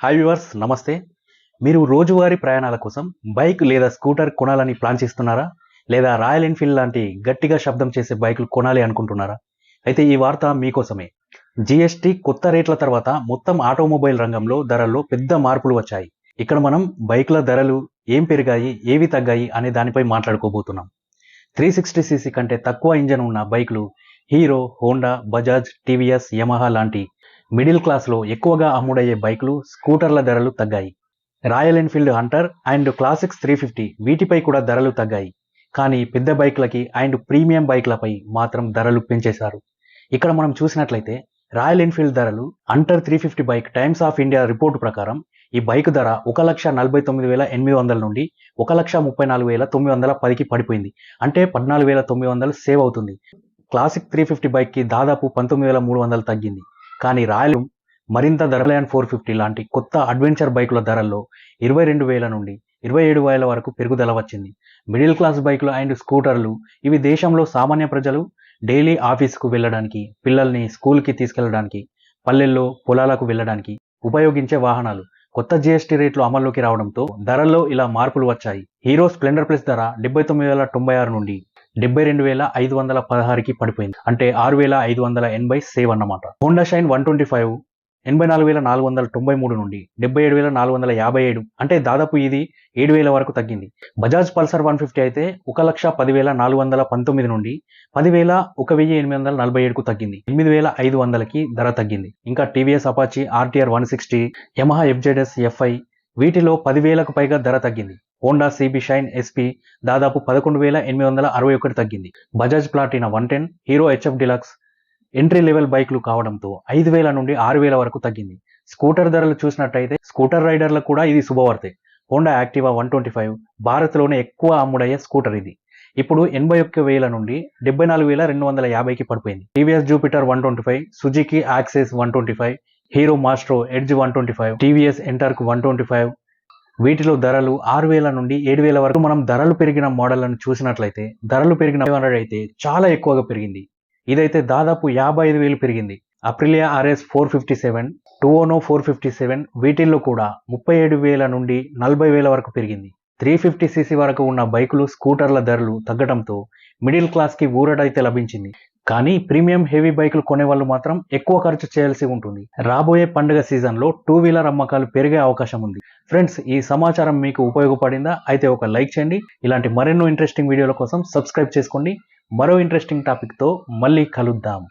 Hi viewers, నమస్తే. మీరు రోజువారీ ప్రయాణాల కోసం బైక్ లేదా స్కూటర్ కొనాలని ప్లాన్ చేస్తున్నారా? లేదా రాయల్ ఎన్ఫీల్డ్ లాంటి గట్టిగా శబ్దం చేసే బైకులు కొనాలి అనుకుంటున్నారా? అయితే ఈ వార్త మీకోసమే. జీఎస్టీ కొత్త రేట్ల తర్వాత మొత్తం ఆటోమొబైల్ రంగంలో ధరల్లో పెద్ద మార్పులు వచ్చాయి. ఇక్కడ మనం బైకుల ధరలు ఏం పెరిగాయి, ఏవి తగ్గాయి అనే దానిపై మాట్లాడుకోబోతున్నాం. 360 సీసీ కంటే తక్కువ ఇంజన్ ఉన్న బైకులు hero, Honda, Bajaj, TVS, Yamaha లాంటి మిడిల్ క్లాస్లో ఎక్కువగా అమ్ముడయ్యే బైకులు, స్కూటర్ల ధరలు తగ్గాయి. Royal Enfield Hunter and classics 350 వీటిపై కూడా ధరలు తగ్గాయి. కానీ పెద్ద బైకులకి అండ్ ప్రీమియం బైకులపై మాత్రం ధరలు పెంచేశారు. ఇక్కడ మనం చూసినట్లయితే రాయల్ ఎన్ఫీల్డ్ ధరలు Hunter 350 bike times of India report ప్రకారం ఈ బైక్ ధర 1,49,800 నుండి 1,34,910కి పడిపోయింది. అంటే 14,900 సేవ్ అవుతుంది. క్లాసిక్ 350 బైక్కి దాదాపు 19,300 తగ్గింది. కానీ రాయల్ మరింత ధరలయాన్ 450 లాంటి కొత్త అడ్వెంచర్ బైకుల ధరల్లో 22,000 నుండి 27,000 వరకు పెరుగుదల వచ్చింది. మిడిల్ క్లాస్ బైకులు అండ్ స్కూటర్లు ఇవి దేశంలో సామాన్య ప్రజలు డైలీ ఆఫీస్కు వెళ్ళడానికి, పిల్లల్ని స్కూల్కి తీసుకెళ్లడానికి, పల్లెల్లో పొలాలకు వెళ్ళడానికి ఉపయోగించే వాహనాలు. కొత్త జీఎస్టీ రేట్లు అమల్లోకి రావడంతో ధరల్లో ఇలా మార్పులు వచ్చాయి. హీరో స్ప్లెండర్ ప్లస్ ధర 79,096 నుండి 72,516కి పడిపోయింది. అంటే 6,580 సేవ్ అన్నమాట. హోండా షైన్ 125 84,493 నుండి 77,457, అంటే దాదాపు ఇది 7,000 వరకు తగ్గింది. బజాజ్ పల్సర్ 150 అయితే 1,10,419 నుండి 10,1,847కు తగ్గింది. 8,500కి ధర తగ్గింది. ఇంకా TVS Apache RTR 160, Yamaha FZS FI వీటిలో 10,000కు పైగా ధర తగ్గింది. హోండా సిబి షైన్ ఎస్పీ దాదాపు 11,861 తగ్గింది. Bajaj Platina 110, hero HF deluxe entry level బైకులు కావడంతో 5,000 నుండి 6,000 వరకు తగ్గింది. స్కూటర్ ధరలు చూసినట్టయితే స్కూటర్ రైడర్లకు కూడా ఇది శుభవార్తే. హోండా యాక్టివా 125 భారత్లోనే ఎక్కువ అమ్ముడయ్యే స్కూటర్ ఇది. ఇప్పుడు 81,000 నుండి 74,250కి పడిపోయింది. TVS Jupiter 125, Suzuki Access 125, Hero Maestro Edge 125, TVS Ntorq 125 వీటిలో ధరలు 6,000 నుండి 7,000 వరకు. మనం ధరలు పెరిగిన మోడళ్లను చూసినట్లయితే ధరలు పెరిగిన 500 అయితే చాలా ఎక్కువగా పెరిగింది. ఇదైతే దాదాపు 55,000 పెరిగింది. అప్రిలియా ఆర్ఎస్ 457, టూఓనో 457 వీటిల్లో కూడా 37,000 నుండి 40,000 వరకు పెరిగింది. 350 సీసీ వరకు ఉన్న బైకులు, స్కూటర్ల ధరలు తగ్గడంతో మిడిల్ క్లాస్కి ఊరటైతే లభించింది. కానీ ప్రీమియం హెవీ బైకులు కొనే వాళ్ళు మాత్రం ఎక్కువ ఖర్చు చేయాల్సి ఉంటుంది. రాబోయే పండుగ సీజన్లో 2 వీలర్ అమ్మకాలు పెరిగే అవకాశం ఉంది. ఫ్రెండ్స్, ఈ సమాచారం మీకు ఉపయోగపడిందా? అయితే ఒక లైక్ చేయండి. ఇలాంటి మరెన్నో ఇంట్రెస్టింగ్ వీడియోల కోసం సబ్స్క్రైబ్ చేసుకోండి. మరో ఇంట్రెస్టింగ్ టాపిక్తో మళ్ళీ కలుద్దాం.